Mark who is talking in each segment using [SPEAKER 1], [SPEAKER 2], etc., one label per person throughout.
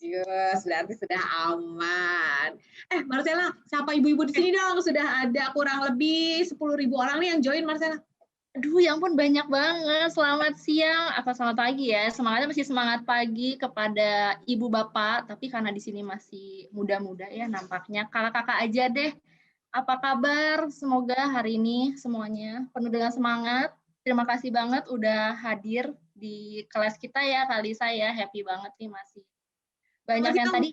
[SPEAKER 1] Yes, berarti sudah aman. Marcella, sapa ibu-ibu di sini dong. Sudah ada kurang lebih 10.000 orang nih yang join, Marcella.
[SPEAKER 2] Aduh, ya ampun banyak banget. Selamat siang, apa selamat pagi ya. Semangatnya masih semangat pagi kepada ibu bapak, tapi karena di sini masih muda-muda ya nampaknya. Kakak-kakak aja deh. Apa kabar? Semoga hari ini semuanya penuh dengan semangat. Terima kasih banget udah hadir di kelas kita ya kali saya. Happy banget nih masih. Banyak yang tadi.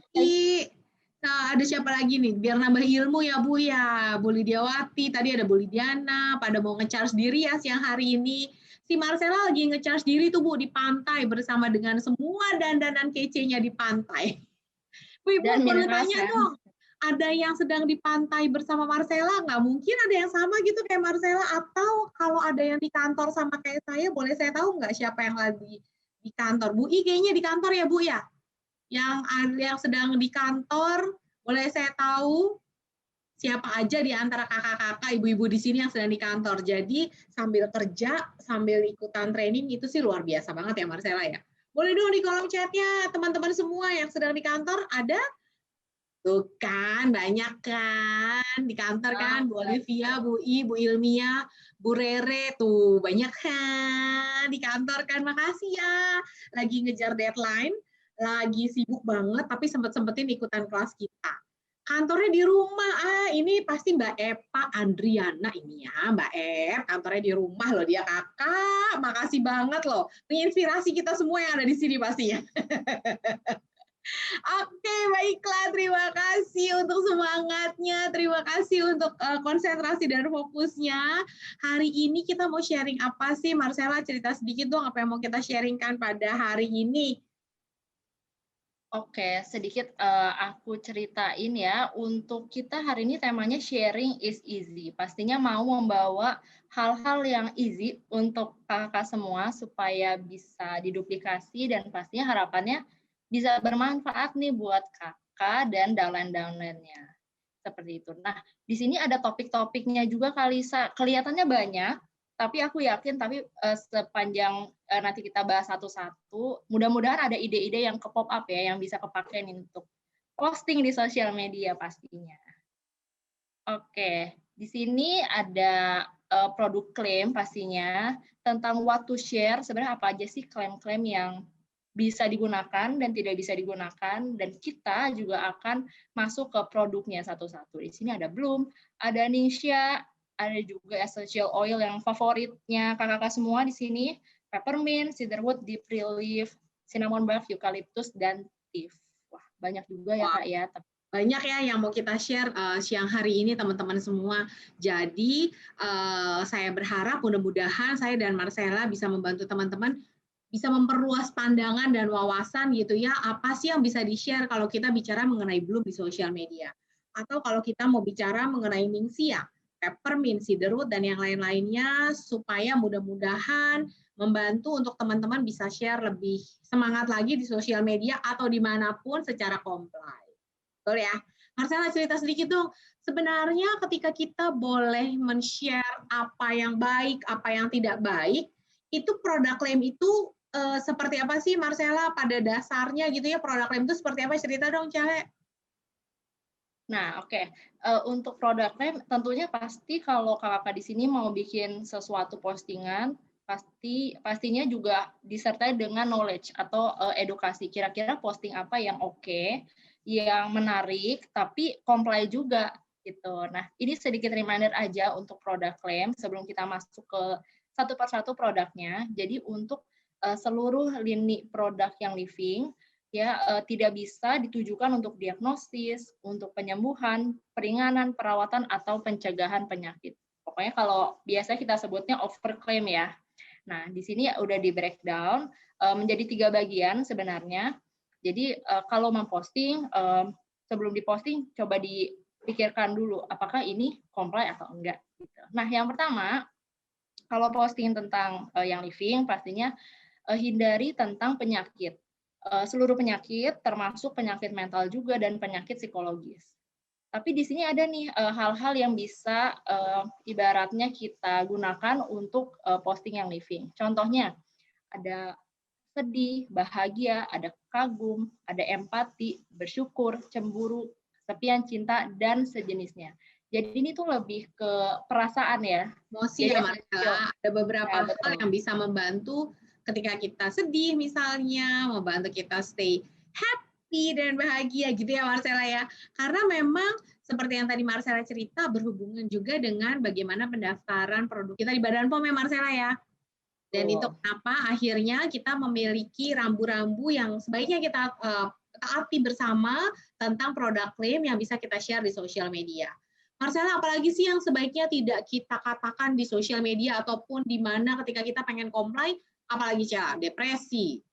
[SPEAKER 1] Nah, ada siapa lagi nih? Biar nambah ilmu ya, Bu ya. Bu Lidiawati, tadi ada Bu Lidiana, pada mau nge-charge diri ya siang hari ini. Si Marcella lagi nge-charge diri tuh, Bu, di pantai bersama dengan semua dandanan kece-nya di pantai. Bu, Ibu boleh tanya dong, ada yang sedang di pantai bersama Marcella nggak? Mungkin ada yang sama gitu kayak Marcella, atau kalau ada yang di kantor sama kayak saya, boleh saya tahu nggak siapa yang lagi di kantor? Bu I kayaknya di kantor ya, Bu ya? Yang sedang di kantor, boleh saya tahu siapa aja di antara kakak-kakak, ibu-ibu di sini yang sedang di kantor. Jadi sambil kerja, sambil ikutan training, itu sih luar biasa banget ya Marcella ya. Boleh dong di kolom chatnya, teman-teman semua yang sedang di kantor, ada? Tuh kan, banyak kan di kantor kan, Bu Olivia, Bu I, Bu Ilmia, Bu Rere, tuh banyak kan di kantor kan, makasih ya. Lagi ngejar deadline, lagi sibuk banget, tapi sempet-sempetin ikutan kelas kita. Kantornya di rumah, ini pasti Mbak Epa Andriana ini ya, Mbak Ep, kantornya di rumah loh dia kakak, makasih banget loh, menginspirasi kita semua yang ada di sini pastinya. Oke, baiklah. Terima kasih untuk semangatnya. Terima kasih untuk konsentrasi dan fokusnya. Hari ini kita mau sharing apa sih? Marcella, cerita sedikit dong apa yang mau kita sharingkan pada hari ini.
[SPEAKER 2] Oke, sedikit aku ceritain ya. Untuk kita hari ini temanya sharing is easy. Pastinya mau membawa hal-hal yang easy untuk kakak semua supaya bisa diduplikasi dan pastinya harapannya bisa bermanfaat nih buat kakak dan downline-downline-nya. Seperti itu. Nah, di sini ada topik-topiknya juga Kalisa. Kelihatannya banyak, tapi aku yakin sepanjang nanti kita bahas satu-satu, mudah-mudahan ada ide-ide yang ke-pop up ya, yang bisa kepakai untuk posting di sosial media pastinya. Oke, di sini ada produk klaim pastinya, tentang what to share, sebenarnya apa aja sih klaim-klaim yang bisa digunakan dan tidak bisa digunakan, dan kita juga akan masuk ke produknya satu-satu. Di sini ada Bloom, ada Ningxia, ada juga essential oil yang favoritnya kakak-kakak semua di sini, peppermint, cedarwood, deep relief, cinnamon bark, eucalyptus, dan tea. Wah, banyak juga ya Kak ya.
[SPEAKER 1] Banyak ya yang mau kita share siang hari ini teman-teman semua. Jadi saya berharap mudah-mudahan saya dan Marcella bisa membantu teman-teman bisa memperluas pandangan dan wawasan gitu ya, apa sih yang bisa di-share kalau kita bicara mengenai Bloom di sosial media. Atau kalau kita mau bicara mengenai Ningxia, peppermint, cedarwood, dan yang lain-lainnya, supaya mudah-mudahan membantu untuk teman-teman bisa share lebih semangat lagi di sosial media atau dimanapun secara comply. Betul ya? Marcella, cerita sedikit dong, sebenarnya ketika kita boleh men-share apa yang baik, apa yang tidak baik, itu produk klaim itu seperti apa sih Marcella pada dasarnya gitu ya, produk klaim itu seperti apa? Cerita dong, Cale.
[SPEAKER 2] Nah, oke. Untuk produk klaim tentunya pasti kalau kakak di sini mau bikin sesuatu postingan, pastinya juga disertai dengan knowledge atau edukasi. Kira-kira posting apa yang oke, yang menarik, tapi comply juga gitu. Nah, ini sedikit reminder aja untuk produk klaim sebelum kita masuk ke satu persatu produknya. Jadi untuk seluruh lini produk yang living ya tidak bisa ditujukan untuk diagnosis, untuk penyembuhan, peringanan, perawatan atau pencegahan penyakit. Pokoknya kalau biasa kita sebutnya overclaim ya. Nah, di sini udah di breakdown menjadi 3 bagian sebenarnya. Jadi kalau memposting sebelum diposting coba dipikirkan dulu apakah ini comply atau enggak gitu. Nah, yang pertama kalau posting tentang yang living pastinya hindari tentang penyakit. Seluruh penyakit termasuk penyakit mental juga dan penyakit psikologis. Tapi di sini ada nih hal-hal yang bisa ibaratnya kita gunakan untuk posting yang living. Contohnya ada sedih, bahagia, ada kagum, ada empati, bersyukur, cemburu, kesepian, cinta, dan sejenisnya. Jadi ini tuh lebih ke perasaan ya.
[SPEAKER 1] Emosi
[SPEAKER 2] Jadi
[SPEAKER 1] ya Marcella, ada beberapa
[SPEAKER 2] ya,
[SPEAKER 1] hal yang bisa membantu ketika kita sedih misalnya, membantu kita stay happy dan bahagia gitu ya Marcella ya. Karena memang seperti yang tadi Marcella cerita berhubungan juga dengan bagaimana pendaftaran produk kita di Badan POM ya Marcella ya. Dan itu kenapa akhirnya kita memiliki rambu-rambu yang sebaiknya kita taati bersama tentang produk klaim yang bisa kita share di sosial media. Marcella, apalagi sih yang sebaiknya tidak kita katakan di sosial media ataupun di mana ketika kita pengen comply, apalagi Cella? Depresi.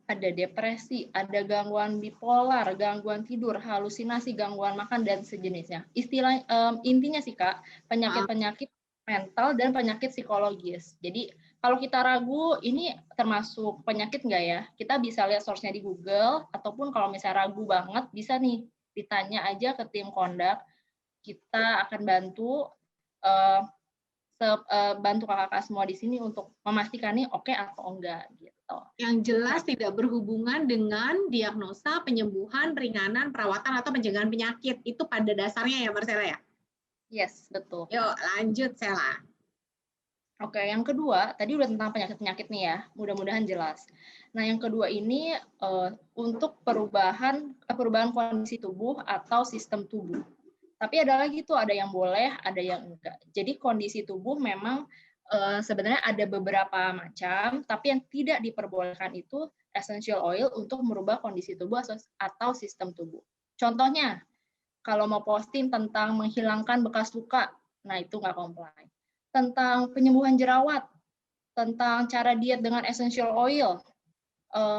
[SPEAKER 2] Ada depresi, ada gangguan bipolar, gangguan tidur, halusinasi, gangguan makan, dan sejenisnya. Intinya sih Kak, penyakit-penyakit mental dan penyakit psikologis. Jadi kalau kita ragu ini termasuk penyakit nggak ya? Kita bisa lihat source-nya di Google, ataupun kalau misalnya ragu banget, bisa nih ditanya aja ke tim kondak. Kita akan bantu bantu kakak-kakak semua di sini untuk memastikan nih oke atau enggak gitu.
[SPEAKER 1] Yang jelas tidak berhubungan dengan diagnosa, penyembuhan, peringanan, perawatan atau pencegahan penyakit. Itu pada dasarnya ya Marcella ya?
[SPEAKER 2] Yes, betul.
[SPEAKER 1] Yuk lanjut Sela.
[SPEAKER 2] Oke, yang kedua, tadi udah tentang penyakit-penyakit nih ya, mudah-mudahan jelas. Nah, yang kedua ini untuk perubahan kondisi tubuh atau sistem tubuh. Tapi ada lagi tuh, ada yang boleh, ada yang enggak. Jadi kondisi tubuh memang sebenarnya ada beberapa macam, tapi yang tidak diperbolehkan itu essential oil untuk merubah kondisi tubuh atau sistem tubuh. Contohnya, kalau mau posting tentang menghilangkan bekas luka, nah itu nggak comply. Tentang penyembuhan jerawat, tentang cara diet dengan essential oil,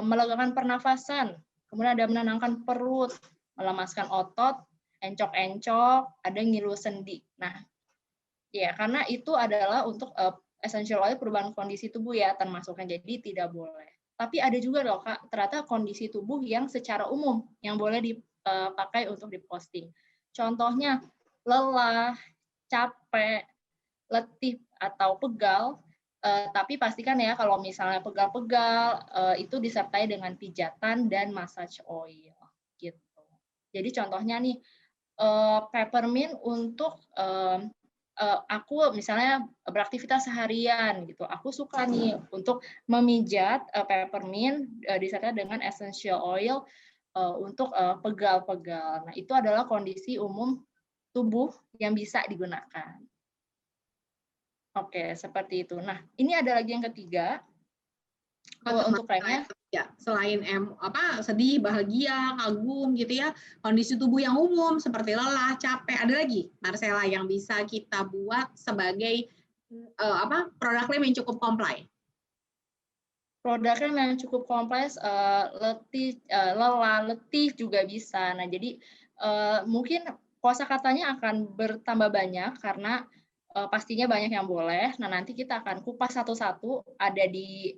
[SPEAKER 2] melegakan pernafasan, kemudian ada menenangkan perut, melemaskan otot, encok-encok, ada ngilu sendi. Nah, ya karena itu adalah untuk essential oil perubahan kondisi tubuh ya termasuknya, jadi tidak boleh. Tapi ada juga loh Kak, ternyata kondisi tubuh yang secara umum yang boleh dipakai untuk diposting. Contohnya lelah, capek, letih atau pegal, tapi pastikan ya kalau misalnya pegal-pegal itu disertai dengan pijatan dan massage oil gitu. Jadi contohnya nih peppermint untuk aku misalnya beraktivitas seharian gitu, aku suka nih untuk memijat peppermint disertai dengan essential oil untuk pegal-pegal. Nah itu adalah kondisi umum tubuh yang bisa digunakan. Oke, seperti itu. Nah, ini ada lagi yang ketiga. Untuk klaimnya,
[SPEAKER 1] ya, selain sedih, bahagia, kagum gitu ya, kondisi tubuh yang umum seperti lelah, capek, ada lagi Marcella yang bisa kita buat sebagai produk klaim yang cukup comply.
[SPEAKER 2] Produk klaim yang cukup kompleks, letih, lelah, letih juga bisa. Nah, jadi mungkin kosakatanya akan bertambah banyak karena pastinya banyak yang boleh. Nah, nanti kita akan kupas satu-satu, ada di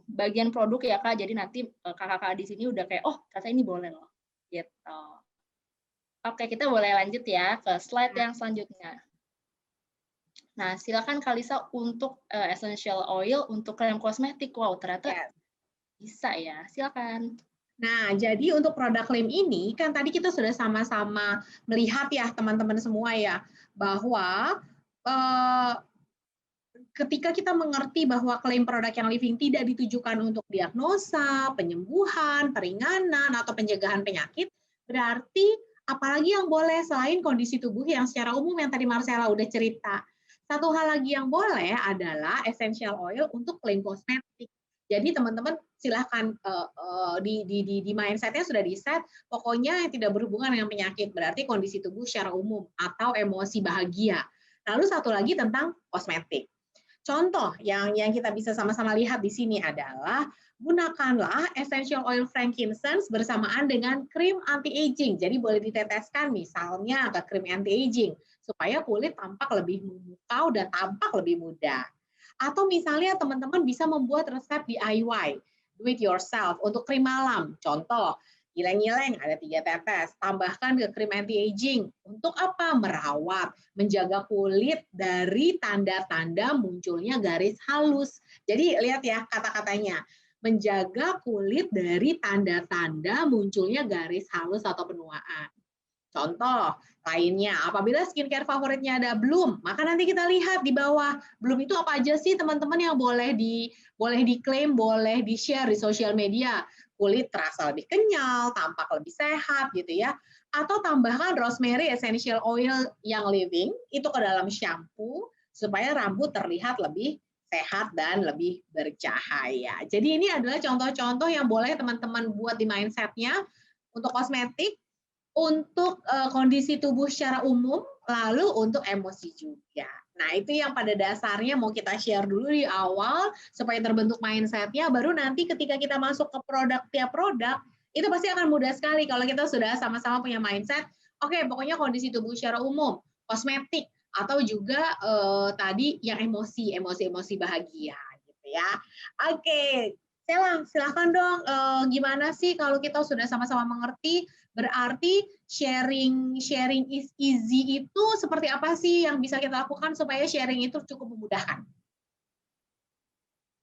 [SPEAKER 2] bagian produk ya Kak. Jadi nanti kakak-kakak di sini udah kayak, oh ternyata ini boleh loh. Gitu. Oke, kita boleh lanjut ya ke slide yang selanjutnya. Nah, silakan Kalisa untuk essential oil untuk krem kosmetik. Wow, ternyata bisa ya. Silakan.
[SPEAKER 1] Nah, jadi untuk produk klaim ini kan tadi kita sudah sama-sama melihat ya teman-teman semua ya bahwa ketika kita mengerti bahwa klaim produk yang living tidak ditujukan untuk diagnosa, penyembuhan, peringanan, atau pencegahan penyakit, berarti apalagi yang boleh selain kondisi tubuh yang secara umum yang tadi Marcella udah cerita. Satu hal lagi yang boleh adalah essential oil untuk klaim kosmetik. Jadi teman-teman silahkan di mindset-nya sudah di-set, pokoknya yang tidak berhubungan dengan penyakit, berarti kondisi tubuh secara umum atau emosi bahagia. Lalu satu lagi tentang kosmetik. Contoh yang kita bisa sama-sama lihat di sini adalah gunakanlah essential oil frankincense bersamaan dengan krim anti-aging. Jadi boleh diteteskan misalnya ke krim anti-aging supaya kulit tampak lebih memukau dan tampak lebih muda. Atau misalnya teman-teman bisa membuat resep DIY, do it yourself untuk krim malam. Contoh, Yileng-yileng ada 3 tetes, tambahkan ke krim anti-aging. Untuk apa? Merawat, menjaga kulit dari tanda-tanda munculnya garis halus. Jadi lihat ya kata-katanya. menjaga kulit dari tanda-tanda munculnya garis halus atau penuaan. Contoh lainnya, apabila skincare favoritnya ada Bloom, maka nanti kita lihat di bawah, Bloom itu apa aja sih teman-teman yang boleh diklaim, boleh di-share di sosial media. Kulit terasa lebih kenyal, tampak lebih sehat gitu ya. Atau tambahkan rosemary essential oil yang living itu ke dalam shampoo supaya rambut terlihat lebih sehat dan lebih bercahaya. Jadi ini adalah contoh-contoh yang boleh teman-teman buat di mindset-nya untuk kosmetik, untuk kondisi tubuh secara umum, lalu untuk emosi juga. Nah, itu yang pada dasarnya mau kita share dulu di awal, supaya terbentuk mindset-nya, baru nanti ketika kita masuk ke tiap produk, itu pasti akan mudah sekali kalau kita sudah sama-sama punya mindset, oke, pokoknya kondisi tubuh secara umum, kosmetik, atau juga tadi yang emosi bahagia, gitu ya. Oke, Sela, silakan dong, gimana sih kalau kita sudah sama-sama mengerti, berarti sharing is easy itu seperti apa sih yang bisa kita lakukan supaya sharing itu cukup memudahkan?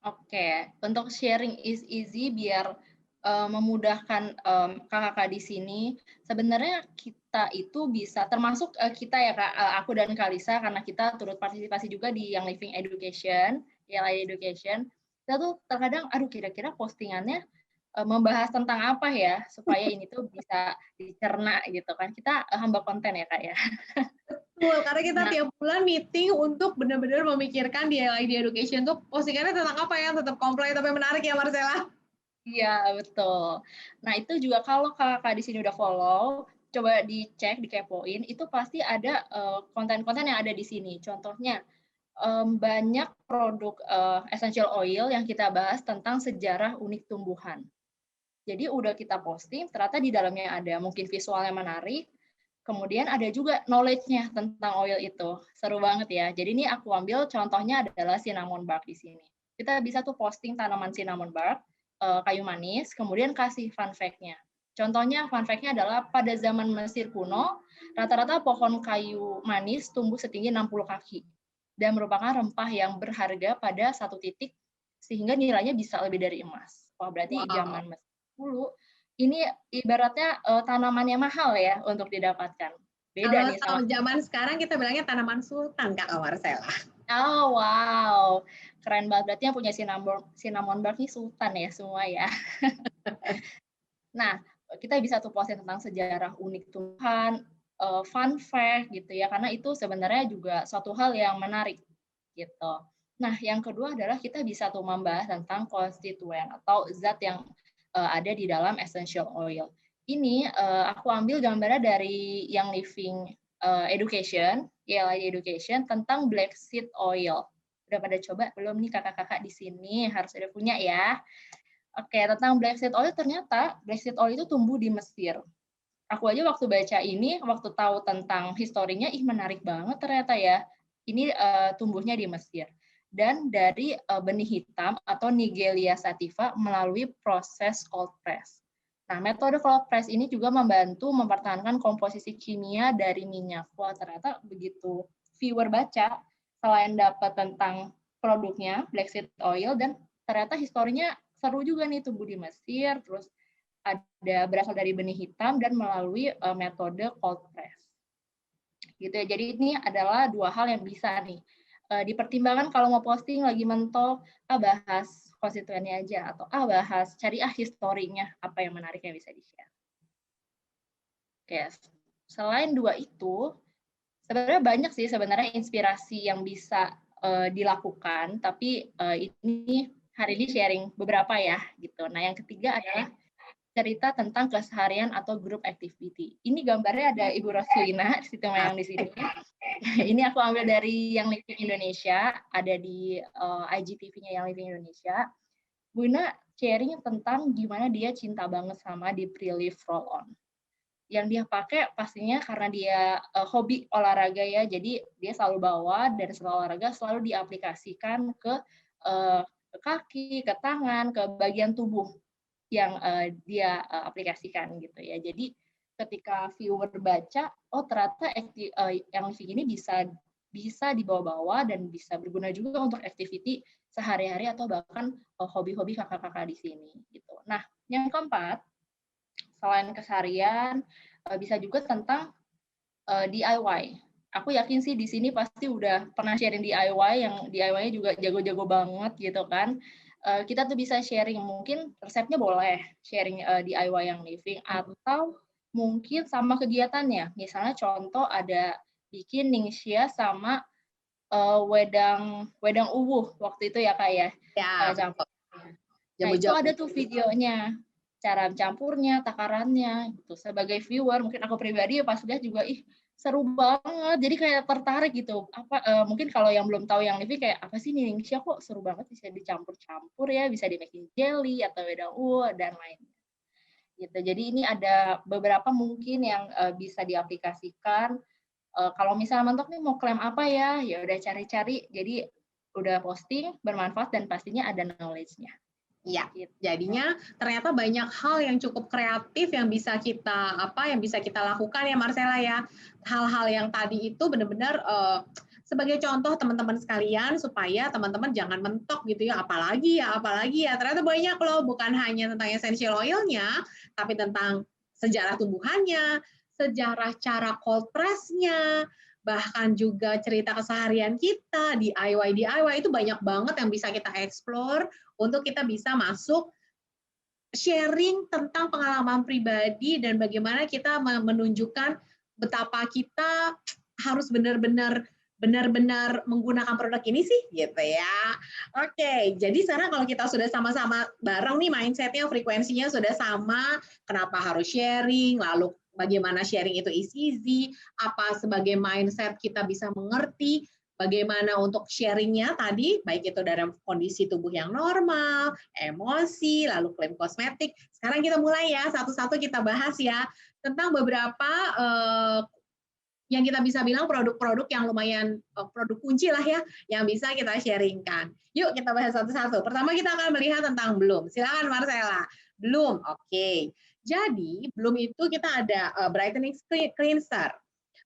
[SPEAKER 2] Oke, untuk sharing is easy biar memudahkan kakak-kakak di sini, sebenarnya kita itu bisa, termasuk kita ya Kak, aku dan Kalisa, karena kita turut partisipasi juga di Young Living Education, YLI Education, kita tuh terkadang, aduh kira-kira postingannya membahas tentang apa ya, supaya ini tuh bisa dicerna gitu kan. Kita hamba konten ya Kak ya.
[SPEAKER 1] Betul, karena kita
[SPEAKER 2] Nah,
[SPEAKER 1] tiap bulan meeting untuk benar-benar memikirkan di LID Education tuh postingannya tentang apa yang tetap kompleks tapi menarik ya Marcella.
[SPEAKER 2] iya, betul. Nah, itu juga kalau kakak di sini udah follow, coba dicek, dikepoin, itu pasti ada konten-konten yang ada di sini. Contohnya, banyak produk essential oil yang kita bahas tentang sejarah unik tumbuhan. Jadi udah kita posting, ternyata di dalamnya ada mungkin visualnya menarik, kemudian ada juga knowledge-nya tentang oil itu. Seru banget ya. Jadi ini aku ambil contohnya adalah cinnamon bark di sini. Kita bisa tuh posting tanaman cinnamon bark, kayu manis, kemudian kasih fun fact-nya. Contohnya fun fact-nya adalah pada zaman Mesir kuno, rata-rata pohon kayu manis tumbuh setinggi 60 kaki dan merupakan rempah yang berharga pada satu titik sehingga nilainya bisa lebih dari emas. Wah, berarti
[SPEAKER 1] Wow.
[SPEAKER 2] zaman Mesir dulu ini ibaratnya tanamannya mahal ya untuk didapatkan. Beda nih sama.
[SPEAKER 1] Kalau zaman sekarang kita bilangnya tanaman sultan, Kak Marcella.
[SPEAKER 2] Oh wow, keren banget. Berarti yang punya cinnamon bark ini sultan ya semua ya. Nah, kita bisa tuh posting tentang sejarah unik Tuhan, fun fact gitu ya, karena itu sebenarnya juga suatu hal yang menarik gitu. Nah, yang kedua adalah kita bisa tuh membahas tentang konstituen atau zat yang ada di dalam essential oil. Ini aku ambil gambarnya dari Young Living Education, YLI Education, tentang black seed oil. Udah pada coba belum nih kakak-kakak di sini? Harus ada punya ya. Oke, tentang black seed oil, ternyata black seed oil itu tumbuh di Mesir. Aku aja waktu baca ini, waktu tahu tentang historinya, menarik banget ternyata ya. Ini tumbuhnya di Mesir. Dan dari benih hitam atau Nigella sativa melalui proses cold press. Nah, metode cold press ini juga membantu mempertahankan komposisi kimia dari minyak. Wah, ternyata begitu viewer baca, selain dapat tentang produknya, black seed oil, dan ternyata historinya seru juga nih, tumbuh di Mesir, terus ada berasal dari benih hitam dan melalui metode cold press. Gitu ya. Jadi ini adalah dua hal yang bisa nih dipertimbangkan kalau mau posting lagi mentok, bahas konstituennya aja, atau bahas cari historinya apa yang menarik yang bisa di-share. Oke, selain dua itu, sebenarnya banyak sih sebenarnya inspirasi yang bisa dilakukan, tapi ini hari ini sharing beberapa ya gitu. Nah, yang ketiga adalah cerita tentang keseharian atau group activity. Ini gambarnya ada Ibu Roslina di situ yang di sini. Ini aku ambil dari Young Living Indonesia, ada di IGTV-nya Young Living Indonesia. Bu Ina sharing tentang gimana dia cinta banget sama di Pre-Leaf Roll-On. Yang dia pakai pastinya karena dia hobi olahraga ya, jadi dia selalu bawa dan setelah olahraga selalu diaplikasikan ke kaki, ke tangan, ke bagian tubuh yang dia aplikasikan gitu ya. Jadi ketika viewer baca, oh ternyata yang living ini bisa bisa dibawa-bawa dan bisa berguna juga untuk activity sehari-hari atau bahkan hobi-hobi kakak-kakak di sini gitu. Nah, yang keempat, selain keseharian, bisa juga tentang DIY. Aku yakin sih di sini pasti udah pernah sharing DIY yang DIY-nya juga jago-jago banget gitu kan. Kita tuh bisa sharing, mungkin resepnya boleh sharing DIY yang living atau mungkin sama kegiatannya. Misalnya contoh ada bikin ningxia sama wedang uwuh waktu itu ya Kak ya.
[SPEAKER 1] Ya,
[SPEAKER 2] Campur. Nah, itu
[SPEAKER 1] jamu-jamu.
[SPEAKER 2] ada tuh videonya, cara campurnya, takarannya gitu. Sebagai viewer, mungkin aku pribadi ya pas lihat juga, ih seru banget. Jadi kayak tertarik gitu. Mungkin kalau yang belum tahu yang Livi kayak apa sih Ningxia kok seru banget bisa dicampur-campur ya, bisa dimaking jelly atau wedang dan lainnya. Gitu. Jadi ini ada beberapa mungkin yang bisa diaplikasikan. Kalau misalnya mentok nih mau klaim apa ya, ya udah cari-cari. Jadi udah posting, bermanfaat dan pastinya ada knowledge-nya.
[SPEAKER 1] Iya, jadinya ternyata banyak hal yang cukup kreatif yang bisa kita lakukan ya Marcella ya. Hal-hal yang tadi itu benar-benar sebagai contoh teman-teman sekalian supaya teman-teman jangan mentok gitu ya, apalagi ya. Ternyata banyak loh, bukan hanya tentang essential oil-nya, tapi tentang sejarah tumbuhannya, sejarah cara cold press-nya, bahkan juga cerita keseharian kita, DIY itu banyak banget yang bisa kita explore untuk kita bisa masuk sharing tentang pengalaman pribadi dan bagaimana kita menunjukkan betapa kita harus benar-benar menggunakan produk ini sih gitu ya. Oke, jadi sekarang kalau kita sudah sama-sama bareng nih mindsetnya, frekuensinya sudah sama, kenapa harus sharing, lalu bagaimana sharing itu is easy, apa sebagai mindset kita bisa mengerti bagaimana untuk sharingnya tadi, baik itu dalam kondisi tubuh yang normal, emosi, lalu klaim kosmetik. Sekarang kita mulai ya, satu-satu kita bahas ya, tentang beberapa yang kita bisa bilang produk-produk yang lumayan produk kunci lah ya, yang bisa kita sharingkan. Yuk kita bahas satu-satu. Pertama kita akan melihat tentang Bloom. Silakan Marcella. Bloom, oke. Jadi Bloom itu kita ada brightening cleanser.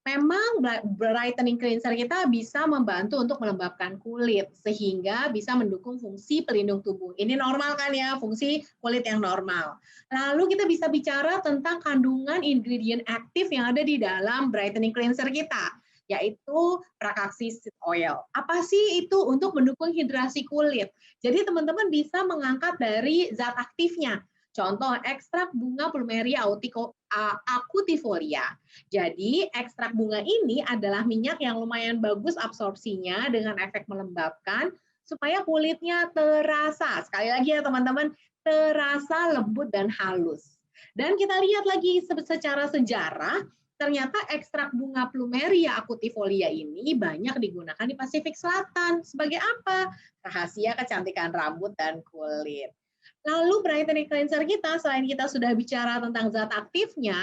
[SPEAKER 1] Memang brightening cleanser kita bisa membantu untuk melembabkan kulit sehingga bisa mendukung fungsi pelindung tubuh. Ini normal kan ya, fungsi kulit yang normal. Lalu kita bisa bicara tentang kandungan ingredient aktif yang ada di dalam brightening cleanser kita, yaitu Prakaxi seed oil. Apa sih itu? Untuk mendukung hidrasi kulit. Jadi teman-teman bisa mengangkat dari zat aktifnya. Contoh ekstrak bunga Plumeria acutifolia. Jadi ekstrak bunga ini adalah minyak yang lumayan bagus absorpsinya dengan efek melembabkan supaya kulitnya terasa. Sekali lagi ya teman-teman, terasa lembut dan halus. Dan kita lihat lagi secara sejarah, ternyata ekstrak bunga Plumeria acutifolia ini banyak digunakan di Pasifik Selatan. Sebagai apa? Rahasia kecantikan rambut dan kulit. Lalu brightening cleanser kita, selain kita sudah bicara tentang zat aktifnya,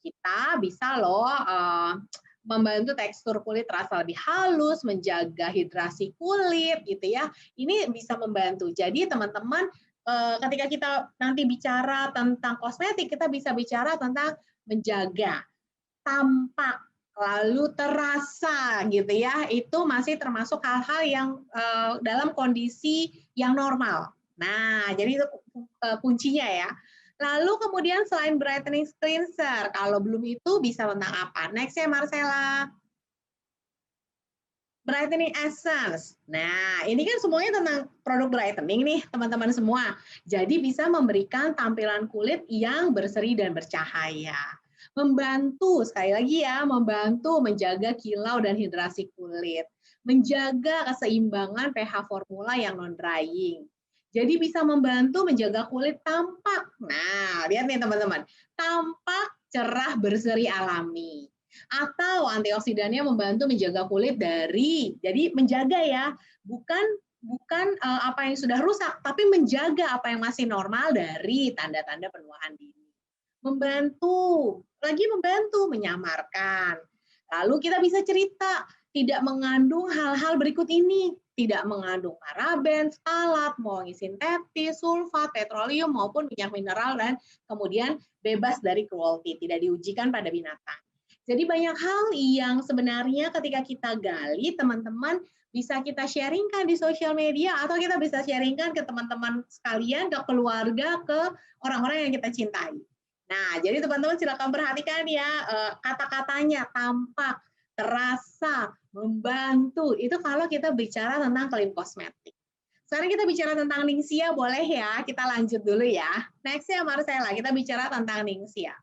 [SPEAKER 1] kita bisa loh membantu tekstur kulit terasa lebih halus, menjaga hidrasi kulit gitu ya. Ini bisa membantu. Jadi teman-teman ketika kita nanti bicara tentang kosmetik, kita bisa bicara tentang menjaga tampak lalu terasa gitu ya. Itu masih termasuk hal-hal yang dalam kondisi yang normal. Nah, jadi itu kuncinya ya. Lalu kemudian selain brightening cleanser, kalau belum itu bisa tentang apa? Next ya Marcella. Brightening essence. Nah, ini kan semuanya tentang produk brightening nih, teman-teman semua. Jadi bisa memberikan tampilan kulit yang berseri dan bercahaya. Membantu, sekali lagi ya, membantu menjaga kilau dan hidrasi kulit. Menjaga keseimbangan pH formula yang non-drying. Jadi bisa membantu menjaga kulit tampak. Nah, lihat nih teman-teman. Tampak, cerah, berseri alami. Atau antioksidannya membantu menjaga kulit jadi menjaga ya, bukan apa yang sudah rusak, tapi menjaga apa yang masih normal dari tanda-tanda penuaan dini. Membantu menyamarkan. Lalu kita bisa cerita, tidak mengandung hal-hal berikut ini, tidak mengandung paraben, ftalat, monoamid sintetis, sulfat, petroleum maupun minyak mineral dan kemudian bebas dari cruelty, tidak diujikan pada binatang. Jadi banyak hal yang sebenarnya ketika kita gali, teman-teman bisa kita sharingkan di sosial media atau kita bisa sharingkan ke teman-teman sekalian, ke keluarga, ke orang-orang yang kita cintai. Nah, jadi teman-teman silakan perhatikan ya kata-katanya tampak, terasa, membantu. Itu kalau kita bicara tentang klaim kosmetik. Sekarang kita bicara tentang Ningxia, boleh ya? Kita lanjut dulu ya. Next-nya Marcella, kita bicara tentang Ningxia.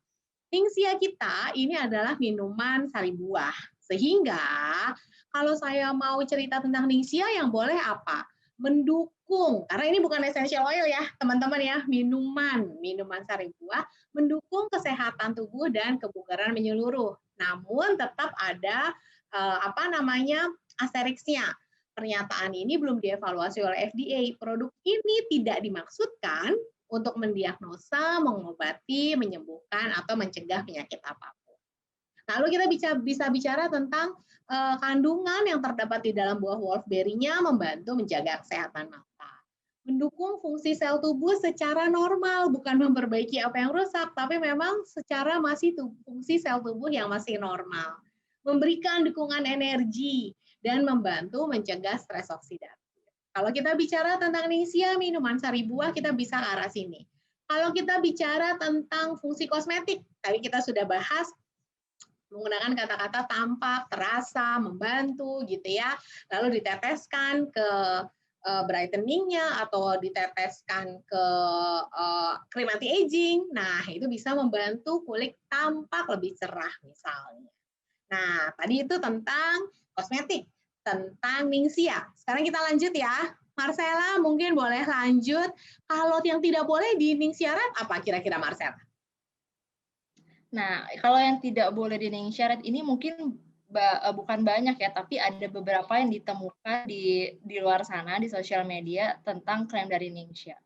[SPEAKER 1] Ningxia kita ini adalah minuman sari buah. Sehingga kalau saya mau cerita tentang Ningxia yang boleh apa? Mendukung, karena ini bukan essential oil ya teman-teman ya, minuman sari buah mendukung kesehatan tubuh dan kebugaran menyeluruh. Namun tetap ada asterisknya. Pernyataan ini belum dievaluasi oleh FDA. Produk ini tidak dimaksudkan untuk mendiagnosa, mengobati, menyembuhkan, atau mencegah penyakit apapun. Lalu kita bisa bicara tentang kandungan yang terdapat di dalam buah wolfberry-nya membantu menjaga kesehatan mata. Mendukung fungsi sel tubuh secara normal, bukan memperbaiki apa yang rusak, tapi memang secara masih fungsi sel tubuh yang masih normal. Memberikan dukungan energi dan membantu mencegah stres oksidatif. Kalau kita bicara tentang Ningxia, minuman sari buah, kita bisa ke arah sini. Kalau kita bicara tentang fungsi kosmetik, tadi kita sudah bahas menggunakan kata-kata tampak, terasa, membantu gitu ya. Lalu diteteskan ke brightening-nya atau diteteskan ke krim anti-aging. Nah, itu bisa membantu kulit tampak lebih cerah misalnya. Nah, tadi itu tentang kosmetik, tentang Ningxia. Sekarang kita lanjut ya. Marcella mungkin boleh lanjut. Kalau yang tidak boleh di Ningxia Red apa kira-kira Marcella?
[SPEAKER 2] Nah, kalau yang tidak boleh di Ningxia Red ini mungkin bukan banyak ya, tapi ada beberapa yang ditemukan di luar sana di sosial media tentang klaim dari Ningxia.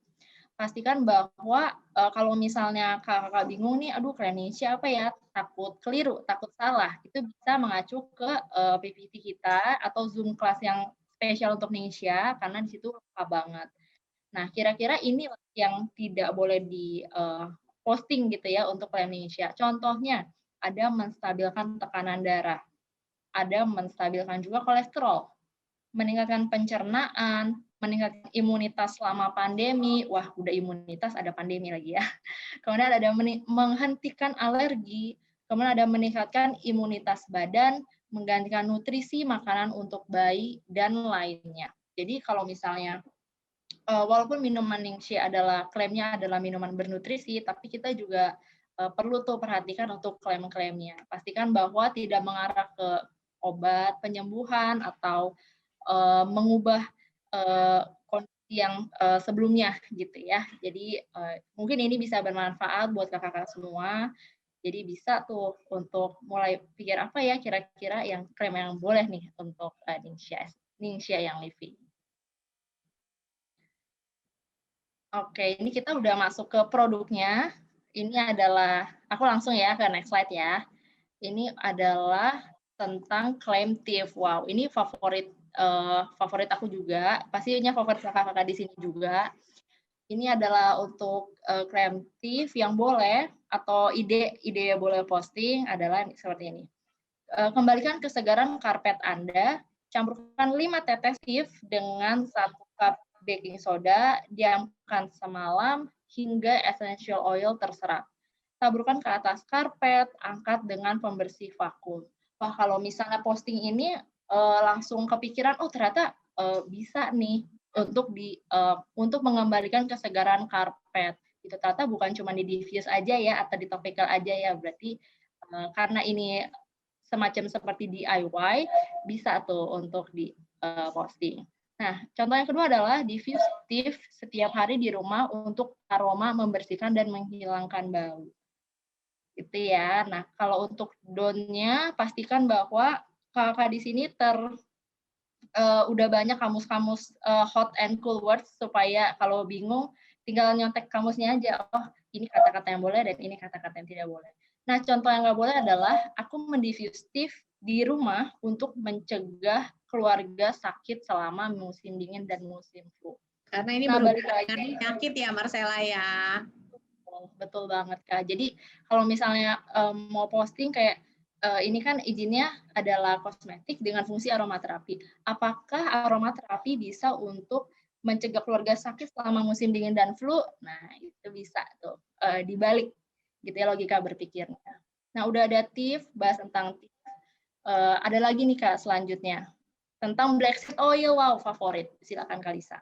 [SPEAKER 2] Pastikan bahwa kalau misalnya kakak bingung nih, aduh klaim Ningxia apa ya, takut keliru, takut salah, itu bisa mengacu ke PPT kita atau Zoom kelas yang spesial untuk Ningxia, karena di situ lengkap banget. Nah, kira-kira ini yang tidak boleh di posting gitu ya untuk klaim Ningxia. Contohnya, ada menstabilkan tekanan darah, ada menstabilkan juga kolesterol, meningkatkan pencernaan, meningkatkan imunitas selama pandemi. Wah, udah imunitas ada pandemi lagi ya. Kemudian ada menghentikan alergi, kemudian ada meningkatkan imunitas badan, menggantikan nutrisi makanan untuk bayi, dan lainnya. Jadi kalau misalnya walaupun minuman Ningxia klaimnya adalah minuman bernutrisi, tapi kita juga perlu tuh perhatikan untuk klaim-klaimnya. Pastikan bahwa tidak mengarah ke obat penyembuhan atau mengubah kondisi yang sebelumnya gitu ya. Jadi mungkin ini bisa bermanfaat buat kakak-kakak semua. Jadi bisa tuh untuk mulai pikir apa ya kira-kira yang klaim yang boleh nih untuk Ningxia yang living. Oke, ini kita udah masuk ke produknya. Ini adalah, aku langsung ya ke next slide ya. Ini adalah tentang claim thief. Wow, ini favorit aku juga. Pastinya favorit kakak-kakak di sini juga. Ini adalah untuk claim thief yang boleh atau ide boleh posting adalah seperti ini. Kembalikan kesegaran karpet Anda. Campurkan 5 tetes thief dengan 1 cup baking soda, diamkan semalam hingga essential oil terserap. Taburkan ke atas karpet, angkat dengan pembersih vakum. Wah, kalau misalnya posting ini langsung kepikiran, oh ternyata bisa nih untuk mengembalikan kesegaran karpet. Itu ternyata bukan cuma di diffuse aja ya atau di topical aja ya, berarti karena ini semacam seperti DIY, bisa tuh untuk di posting. Nah, contoh yang kedua adalah diffuse thief setiap hari di rumah untuk aroma membersihkan dan menghilangkan bau. Gitu ya. Nah, kalau untuk down-nya pastikan bahwa kakak di sini udah banyak kamus-kamus hot and cool words supaya kalau bingung tinggal nyontek kamusnya aja. Oh, ini kata-kata yang boleh dan ini kata-kata yang tidak boleh. Nah, contoh yang nggak boleh adalah aku mendiffuse thief di rumah untuk mencegah keluarga sakit selama musim dingin dan musim flu.
[SPEAKER 1] Karena ini
[SPEAKER 2] balik
[SPEAKER 1] lagi
[SPEAKER 2] lagi
[SPEAKER 1] penyakit ya Marcella ya.
[SPEAKER 2] betul banget Kak. Jadi kalau misalnya mau posting kayak ini kan izinnya adalah kosmetik dengan fungsi aromaterapi. Apakah aromaterapi bisa untuk mencegah keluarga sakit selama musim dingin dan flu? Nah, itu bisa tuh dibalik gitu ya logika berpikirnya. Nah, udah ada tips, bahas tentang tips. Ada lagi nih Kak selanjutnya tentang black seed oil. Wow, favorit. Silakan Kalisa.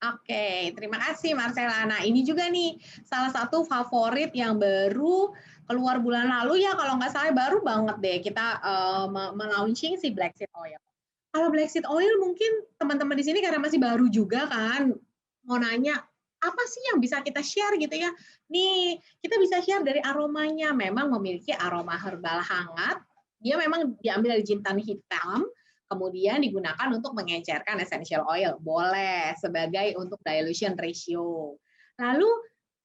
[SPEAKER 1] Oke, terima kasih Marcella. Nah, ini juga nih salah satu favorit yang baru keluar bulan lalu ya, kalau nggak salah baru banget deh kita melaunching si black seed oil. Kalau black seed oil mungkin teman-teman di sini karena masih baru juga kan, mau nanya apa sih yang bisa kita share gitu ya? Nih, kita bisa share dari aromanya. Memang memiliki aroma herbal hangat. Dia memang diambil dari jintan hitam, kemudian digunakan untuk mengencerkan essential oil. Boleh sebagai untuk dilution ratio. Lalu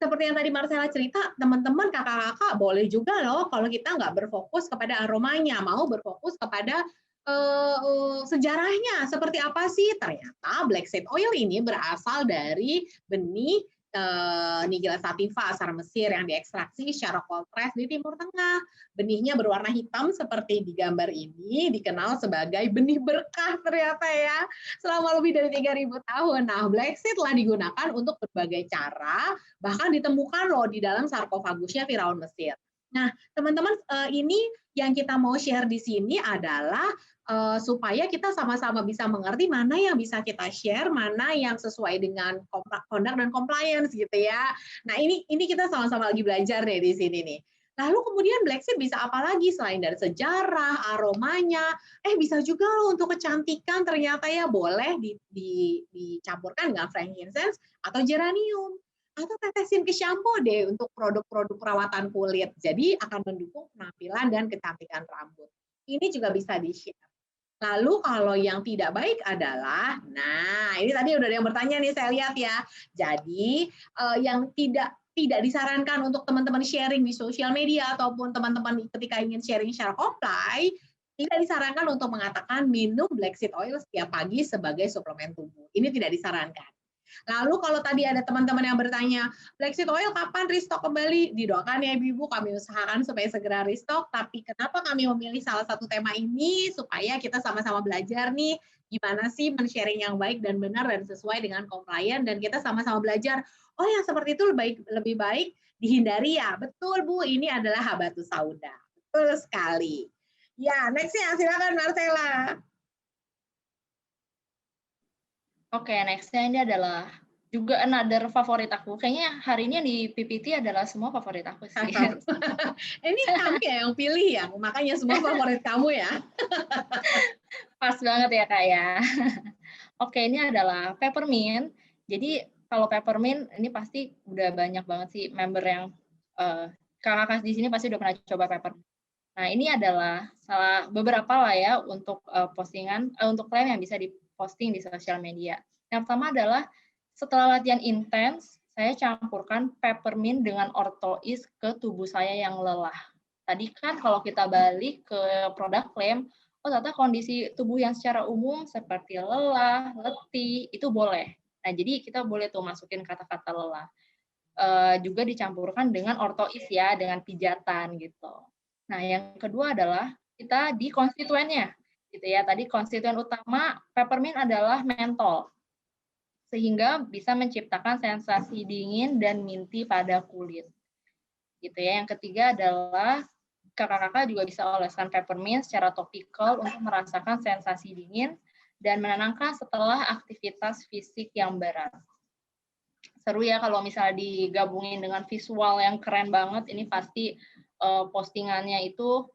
[SPEAKER 1] seperti yang tadi Marcella cerita, teman-teman kakak-kakak boleh juga loh kalau kita nggak berfokus kepada aromanya, mau berfokus kepada sejarahnya seperti apa sih? Ternyata black seed oil ini berasal dari benih Nigella sativa asal Mesir yang diekstraksi secara cold press di Timur Tengah. Benihnya berwarna hitam seperti di gambar ini, dikenal sebagai benih berkah ternyata ya, selama lebih dari 3.000 tahun. Nah, black seed telah digunakan untuk berbagai cara, bahkan ditemukan loh di dalam sarkofagusnya Firaun Mesir. Nah, teman-teman, ini yang kita mau share di sini adalah supaya kita sama-sama bisa mengerti mana yang bisa kita share, mana yang sesuai dengan conduct dan compliance gitu ya. Nah, ini kita sama-sama lagi belajar nih di sini nih. Lalu kemudian black seed bisa apa lagi selain dari sejarah, aromanya, bisa juga loh untuk kecantikan ternyata ya, boleh dicampurkan dengan frankincense atau geranium. Atau tetesin ke shampoo deh untuk produk-produk perawatan kulit. Jadi akan mendukung penampilan dan kecantikan rambut. Ini juga bisa di-share. Lalu kalau yang tidak baik adalah, nah ini tadi udah ada yang bertanya nih saya lihat ya. Jadi yang tidak disarankan untuk teman-teman sharing di sosial media ataupun teman-teman ketika ingin sharing secara offline, tidak disarankan untuk mengatakan minum black seed oil setiap pagi sebagai suplemen tubuh. Ini tidak disarankan. Lalu kalau tadi ada teman-teman yang bertanya, black seed oil kapan restock kembali? Didoakan ya Ibu-Ibu, kami usahakan supaya segera restock. Tapi kenapa kami memilih salah satu tema ini? Supaya kita sama-sama belajar nih, gimana sih men-sharing yang baik dan benar dan sesuai dengan compliance. Dan kita sama-sama belajar, oh yang seperti itu lebih baik dihindari ya. Betul Bu, ini adalah habatus sauda. Betul sekali. Ya, next-nya silakan Marcella.
[SPEAKER 2] Oke, next-nya ini adalah juga another favorit aku. Kayaknya hari ini di PPT adalah semua favorit aku sih.
[SPEAKER 1] Ini kami ya yang pilih ya, makanya semua favorit kamu ya.
[SPEAKER 2] Pas banget ya Kak ya. Oke, ini adalah peppermint. Jadi kalau peppermint ini pasti udah banyak banget sih member yang kakak di sini pasti udah pernah coba peppermint. Nah, ini adalah salah beberapa lah ya untuk postingan untuk klaim yang bisa diposting di sosial media. Yang pertama adalah setelah latihan intens, saya campurkan peppermint dengan orthois ke tubuh saya yang lelah. Tadi kan kalau kita balik ke produk klaim, oh ternyata kondisi tubuh yang secara umum seperti lelah, letih, itu boleh. Nah, jadi kita boleh tuh masukin kata-kata lelah. Juga dicampurkan dengan orthois ya, dengan pijatan gitu. Nah, yang kedua adalah kita di konstituennya, gitu ya. Tadi konstituen utama peppermint adalah mentol, sehingga bisa menciptakan sensasi dingin dan minty pada kulit, gitu ya. Yang ketiga adalah kakak-kakak juga bisa oleskan peppermint secara topikal untuk merasakan sensasi dingin dan menenangkan setelah aktivitas fisik yang berat. Seru ya kalau misalnya digabungin dengan visual yang keren banget, ini pasti postingannya itu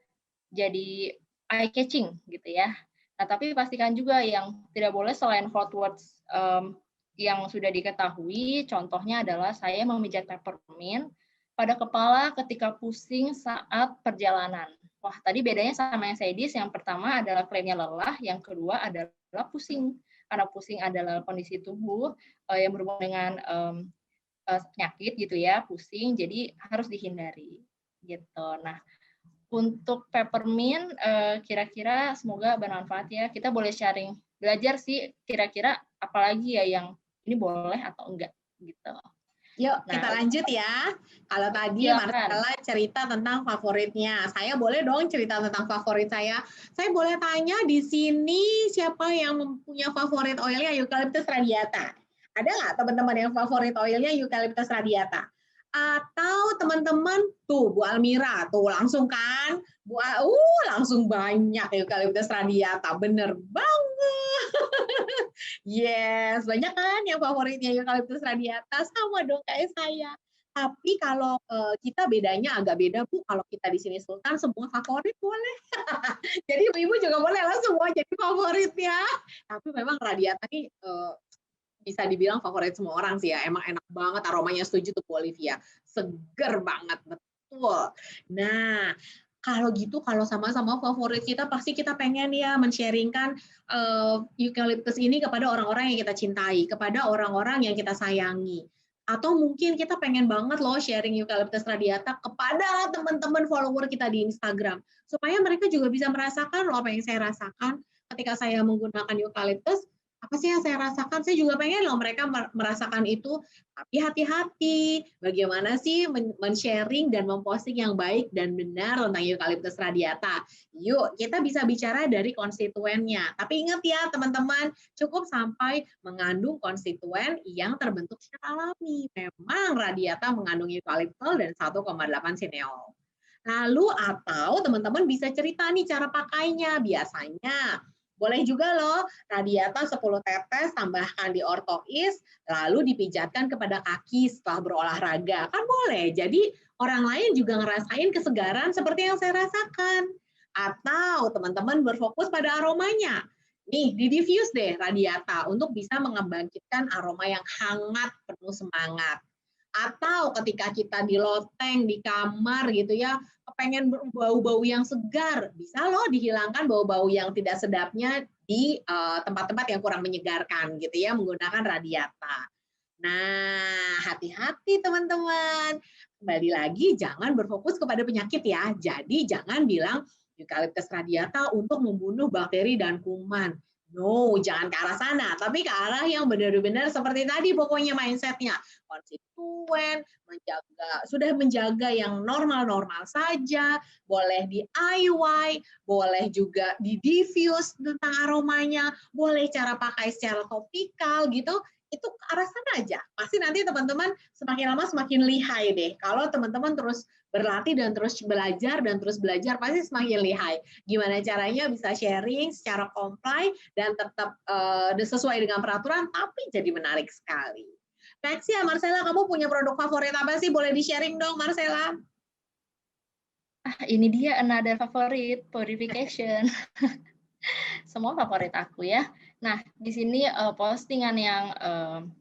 [SPEAKER 2] jadi eye catching gitu ya. Nah, tapi pastikan juga yang tidak boleh selain hot words yang sudah diketahui, contohnya adalah saya memijat peppermint pada kepala ketika pusing saat perjalanan. Wah, tadi bedanya sama yang Sedis, yang pertama adalah klaimnya lelah, yang kedua adalah pusing. Karena pusing adalah kondisi tubuh yang berhubungan dengan penyakit gitu ya, pusing, jadi harus dihindari gitu. Nah, untuk peppermint kira-kira semoga bermanfaat ya. Kita boleh sharing, belajar sih kira-kira apalagi ya yang ini boleh atau enggak gitu.
[SPEAKER 1] Yuk kita
[SPEAKER 2] Nah,
[SPEAKER 1] lanjut ya. Kalau tadi
[SPEAKER 2] silakan.
[SPEAKER 1] Marcella cerita tentang favoritnya, saya boleh dong cerita tentang favorit saya. Saya boleh tanya di sini siapa yang mempunyai favorit oilnya eucalyptus radiata? Ada nggak teman-teman yang favorit oilnya eucalyptus radiata? Atau teman-teman tuh Bu Almira tuh langsung kan, langsung banyak eucalyptus radiata, bener banget. Yes, banyak kan yang favoritnya eucalyptus radiata, sama dong kayak saya. Tapi kalau kita bedanya agak beda Bu, kalau kita di sini Sultan semua favorit boleh. Jadi ibu-ibu juga boleh lah semua jadi favoritnya. Tapi memang radiata ini bisa dibilang favorit semua orang sih ya. Emang enak banget, aromanya setuju tuh Bu Olivia. Seger banget, betul. Nah, kalau gitu, kalau sama-sama favorit kita, pasti kita pengen ya men-sharingkan eucalyptus ini kepada orang-orang yang kita cintai, kepada orang-orang yang kita sayangi. Atau mungkin kita pengen banget loh sharing eucalyptus radiata kepada teman-teman follower kita di Instagram. Supaya mereka juga bisa merasakan loh apa yang saya rasakan ketika saya menggunakan eucalyptus. Apa sih yang saya rasakan? Saya juga pengen loh mereka merasakan itu. Tapi hati-hati, bagaimana sih men-sharing dan memposting yang baik dan benar tentang eucalyptus radiata. Yuk, kita bisa bicara dari konstituennya. Tapi ingat ya teman-teman, cukup sampai mengandung konstituen yang terbentuk secara alami. Memang radiata mengandung eukaliptol dan 1,8 sineol. Lalu atau teman-teman bisa cerita nih cara pakainya. Biasanya boleh juga loh, radiata 10 tetes tambahkan di ortois, lalu dipijatkan kepada kaki setelah berolahraga. Kan boleh, jadi orang lain juga ngerasain kesegaran seperti yang saya rasakan. Atau teman-teman berfokus pada aromanya. Nih, di-diffuse deh radiata untuk bisa membangkitkan aroma yang hangat, penuh semangat. Atau ketika kita di loteng, di kamar gitu ya, pengen bau-bau yang segar, bisa loh dihilangkan bau-bau yang tidak sedapnya di tempat-tempat yang kurang menyegarkan gitu ya, menggunakan radiata. Nah, hati-hati teman-teman. Kembali lagi, jangan berfokus kepada penyakit ya. Jadi jangan bilang eucalyptus radiata untuk membunuh bakteri dan kuman. No, jangan ke arah sana, tapi ke arah yang benar-benar seperti tadi pokoknya mindsetnya. Konstituen, sudah menjaga yang normal-normal saja, boleh DIY, boleh juga di diffuse tentang aromanya, boleh cara pakai secara topikal gitu, itu ke arah sana aja. Pasti nanti teman-teman semakin lama semakin lihai deh. Kalau teman-teman terus berlatih dan terus belajar, pasti semakin lihai. Gimana caranya bisa sharing secara comply dan tetap sesuai dengan peraturan, tapi jadi menarik sekali. Next ya, Marcella, kamu punya produk favorit apa sih? Boleh di-sharing dong, Marcella?
[SPEAKER 2] Ini dia another favorit, purification. Semua favorit aku ya. Nah, di sini postingan yang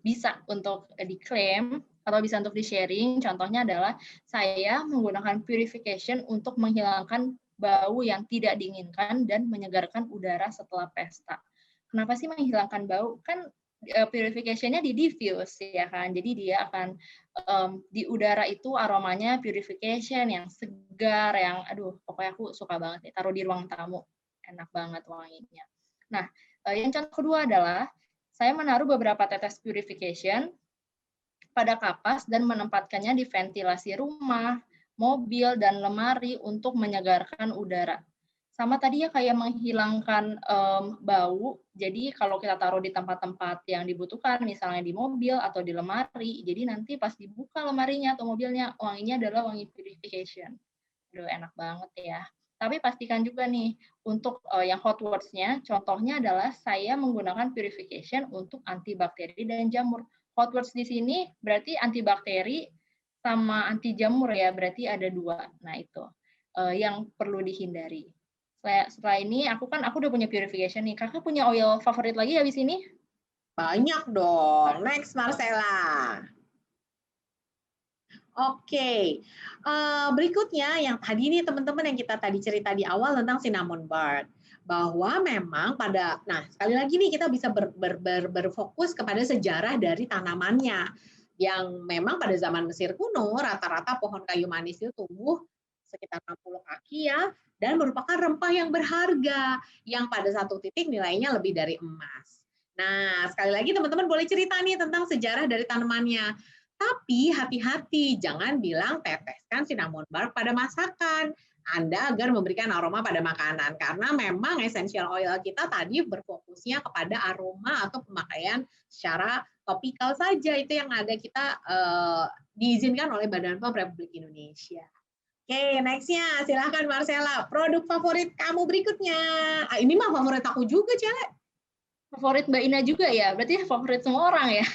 [SPEAKER 2] bisa untuk diklaim atau bisa untuk di-sharing, contohnya adalah saya menggunakan purification untuk menghilangkan bau yang tidak diinginkan dan menyegarkan udara setelah pesta. Kenapa sih menghilangkan bau? Kan purification-nya di diffuse ya kan. Jadi dia akan di udara itu aromanya purification yang segar, yang aduh pokoknya aku suka banget nih, taruh di ruang tamu. Enak banget wanginya. Nah, yang contoh kedua adalah saya menaruh beberapa tetes purification pada kapas dan menempatkannya di ventilasi rumah, mobil, dan lemari untuk menyegarkan udara. Sama tadi ya kayak menghilangkan bau, jadi kalau kita taruh di tempat-tempat yang dibutuhkan, misalnya di mobil atau di lemari, jadi nanti pas dibuka lemarinya atau mobilnya, wanginya adalah wangi purification. Aduh, enak banget ya. Tapi pastikan juga nih, untuk yang hot words-nya, contohnya adalah saya menggunakan purification untuk antibakteri dan jamur. Hot words di sini berarti antibakteri sama anti jamur ya, berarti ada dua. Nah itu yang perlu dihindari. Setelah ini aku udah punya purification nih. Kakak punya oil favorit lagi habis ini?
[SPEAKER 1] Banyak dong. Next, Marcella. Oke, berikutnya yang tadi nih teman-teman yang kita tadi cerita di awal tentang cinnamon bark. Bahwa memang nah sekali lagi nih kita bisa berfokus kepada sejarah dari tanamannya. Yang memang pada zaman Mesir kuno rata-rata pohon kayu manis itu tumbuh sekitar 60 kaki ya, dan merupakan rempah yang berharga, yang pada satu titik nilainya lebih dari emas. Nah, sekali lagi teman-teman boleh cerita nih tentang sejarah dari tanamannya. Tapi hati-hati, jangan bilang teteskan cinnamon bark pada masakan. Anda agar memberikan aroma pada makanan, karena memang essential oil kita tadi berfokusnya kepada aroma atau pemakaian secara topikal saja, itu yang ada kita diizinkan oleh Badan POM Republik Indonesia. Oke, nextnya silahkan Marcella, produk favorit kamu berikutnya. Ini mah favorit aku juga, Cele.
[SPEAKER 2] Favorit Mbak Ina juga ya, berarti favorit semua orang ya.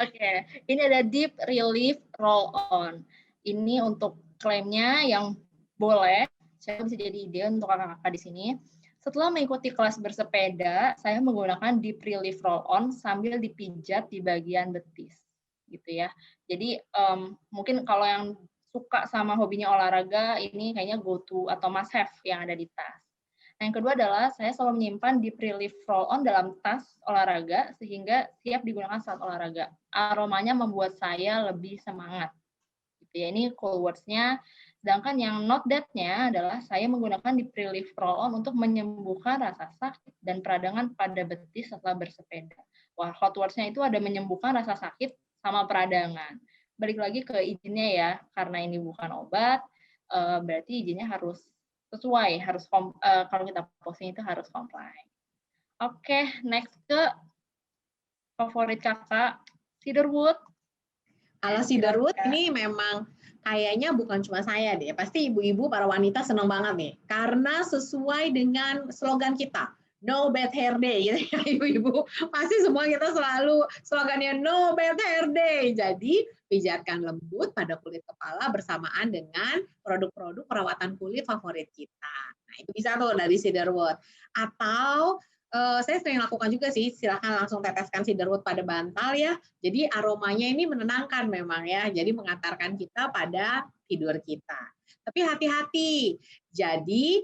[SPEAKER 2] Oke, ini ada Deep Relief Roll On. Ini untuk klaimnya yang boleh, saya bisa jadi ide untuk kakak-kakak di sini. Setelah mengikuti kelas bersepeda, saya menggunakan Deep Relief Roll On sambil dipijat di bagian betis, gitu ya. Jadi mungkin kalau yang suka sama hobinya olahraga, ini kayaknya go to atau must have yang ada di tas. Nah, yang kedua adalah saya selalu menyimpan Deep Relief Roll On dalam tas olahraga sehingga siap digunakan saat olahraga. Aromanya membuat saya lebih semangat. Gitu ya. Ini cool words-nya. Sedangkan yang not that-nya adalah saya menggunakan Deep Relief Roll On untuk menyembuhkan rasa sakit dan peradangan pada betis setelah bersepeda. Wah, hot words-nya itu ada menyembuhkan rasa sakit sama peradangan. Balik lagi ke izinnya ya, karena ini bukan obat, berarti izinnya harus sesuai, harus kalau kita posting itu harus comply. Oke, next ke favorit kakak, cedarwood.
[SPEAKER 1] Kalau cedarwood ini memang kayaknya bukan cuma saya deh, pasti ibu-ibu para wanita senang banget nih, karena sesuai dengan slogan kita, no bad hair day, gitu ya ibu-ibu. Pasti semua kita selalu slogannya no bad hair day. Jadi pijatkan lembut pada kulit kepala bersamaan dengan produk-produk perawatan kulit favorit kita. Nah itu bisa tuh dari cedarwood. Atau saya sering lakukan juga sih, silahkan langsung teteskan cedarwood pada bantal ya. Jadi aromanya ini menenangkan memang ya, jadi mengantarkan kita pada tidur kita. Tapi hati-hati, jadi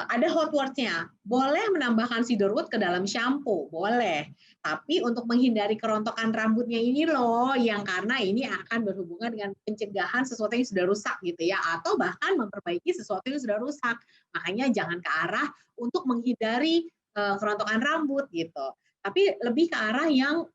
[SPEAKER 1] ada hot words-nya. Boleh menambahkan cedarwood ke dalam shampoo, boleh. Tapi untuk menghindari kerontokan rambutnya ini loh, yang karena ini akan berhubungan dengan pencegahan sesuatu yang sudah rusak gitu ya, atau bahkan memperbaiki sesuatu yang sudah rusak. Makanya jangan ke arah untuk menghindari kerontokan rambut gitu. Tapi lebih ke arah yang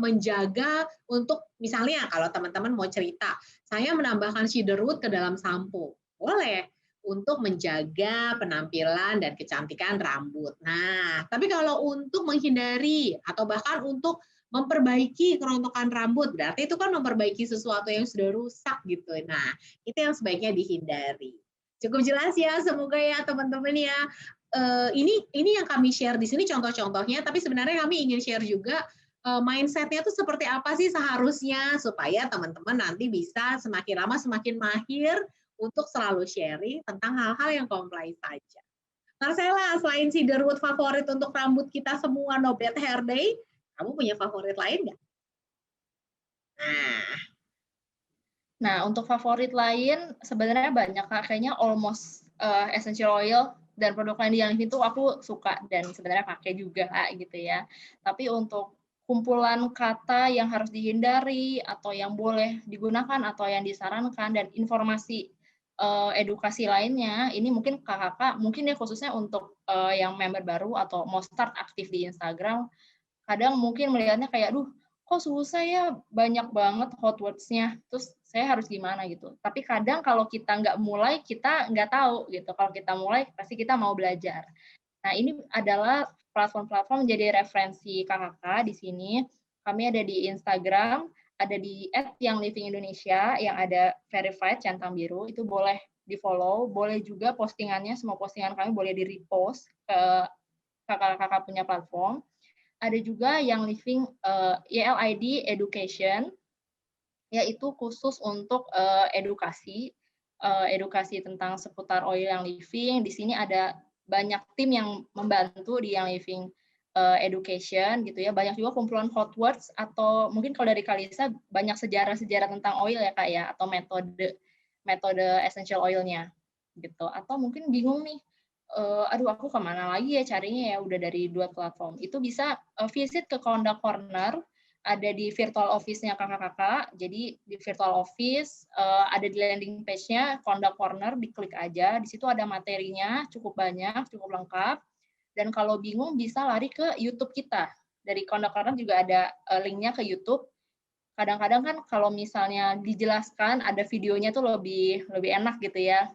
[SPEAKER 1] menjaga untuk misalnya kalau teman-teman mau cerita, saya menambahkan cedarwood ke dalam sampo, boleh untuk menjaga penampilan dan kecantikan rambut. Nah, tapi kalau untuk menghindari atau bahkan untuk memperbaiki kerontokan rambut, berarti itu kan memperbaiki sesuatu yang sudah rusak gitu. Nah, itu yang sebaiknya dihindari. Cukup jelas ya, semoga ya teman-teman ya. Ini yang kami share di sini contoh-contohnya, tapi sebenarnya kami ingin share juga mindset-nya tuh seperti apa sih seharusnya supaya teman-teman nanti bisa semakin lama semakin mahir untuk selalu sharing tentang hal-hal yang comply saja. Marcella, selain cedarwood favorit untuk rambut kita semua no bad hair day, kamu punya favorit lain nggak?
[SPEAKER 2] Nah, untuk favorit lain sebenarnya banyak, kayaknya almost essential oil dan produk lain yang itu aku suka dan sebenarnya pakai juga gitu ya. Tapi untuk kumpulan kata yang harus dihindari atau yang boleh digunakan atau yang disarankan dan informasi edukasi lainnya, ini mungkin kakak mungkin ya khususnya untuk yang member baru atau mau start aktif di Instagram, kadang mungkin melihatnya kayak, duh, kok susah ya, banyak banget hot words-nya, terus saya harus gimana gitu. Tapi kadang kalau kita nggak mulai, kita nggak tahu gitu. Kalau kita mulai, pasti kita mau belajar. Nah, ini adalah platform-platform menjadi referensi kakak di sini. Kami ada di Instagram, ada di @youngliving_indonesia yang ada verified centang biru, itu boleh di-follow, boleh juga postingannya, semua postingan kami boleh di-repost ke kakak-kakak punya platform. Ada juga yang Living YLID Education, yaitu khusus untuk edukasi tentang seputar oil yang living. Di sini ada banyak tim yang membantu di yang living education gitu ya. Banyak juga kumpulan hot words atau mungkin kalau dari Kalisa banyak sejarah-sejarah tentang oil ya Kak ya, atau metode essential oil-nya gitu. Atau mungkin bingung nih, aduh aku kemana lagi ya carinya ya, udah dari 2 platform. Itu bisa visit ke Konda Corner, ada di virtual office-nya kakak-kakak. Jadi di virtual office ada di landing page-nya Konda Corner, diklik aja. Di situ ada materinya cukup banyak, cukup lengkap. Dan kalau bingung bisa lari ke YouTube kita. dari Kondok juga ada linknya ke YouTube. Kadang-kadang kan kalau misalnya dijelaskan ada videonya tuh lebih enak gitu ya.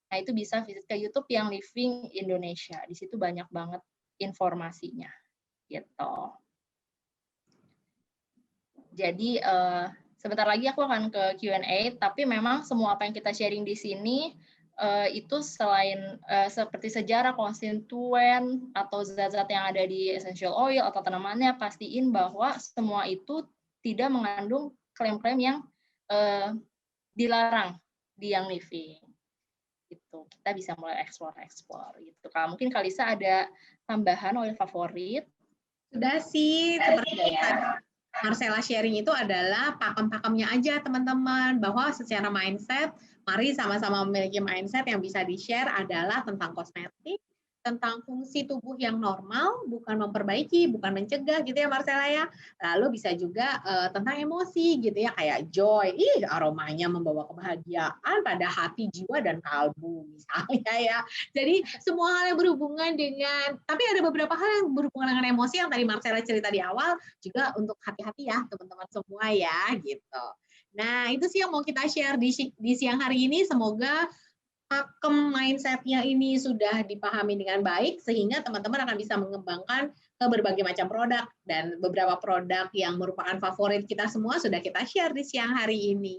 [SPEAKER 2] Nah, itu bisa visit ke YouTube yang Living Indonesia. Di situ banyak banget informasinya gitu. Jadi sebentar lagi aku akan ke Q&A, tapi memang semua apa yang kita sharing di sini itu selain seperti sejarah konstituen atau zat-zat yang ada di essential oil atau tanamannya, pastiin bahwa semua itu tidak mengandung klaim-klaim yang dilarang di Young Living. Gitu. Kita bisa mulai explore gitu. Kalau mungkin Kalisa ada tambahan oil favorit?
[SPEAKER 1] Sudah sih, seperti ya. Marcella sharing itu adalah pakem-pakemnya aja teman-teman, bahwa secara mindset, mari sama-sama memiliki mindset yang bisa di-share adalah tentang kosmetik, tentang fungsi tubuh yang normal, bukan memperbaiki, bukan mencegah gitu ya Marcella ya. Lalu bisa juga tentang emosi gitu ya, kayak joy, aromanya membawa kebahagiaan pada hati, jiwa, dan kalbu misalnya ya. Jadi semua hal yang berhubungan dengan, tapi ada beberapa hal yang berhubungan dengan emosi yang tadi Marcella cerita di awal, juga untuk hati-hati ya teman-teman semua ya gitu. Nah itu sih yang mau kita share di siang hari ini. Semoga pakem mindset-nya ini sudah dipahami dengan baik sehingga teman-teman akan bisa mengembangkan ke berbagai macam produk, dan beberapa produk yang merupakan favorit kita semua sudah kita share di siang hari ini.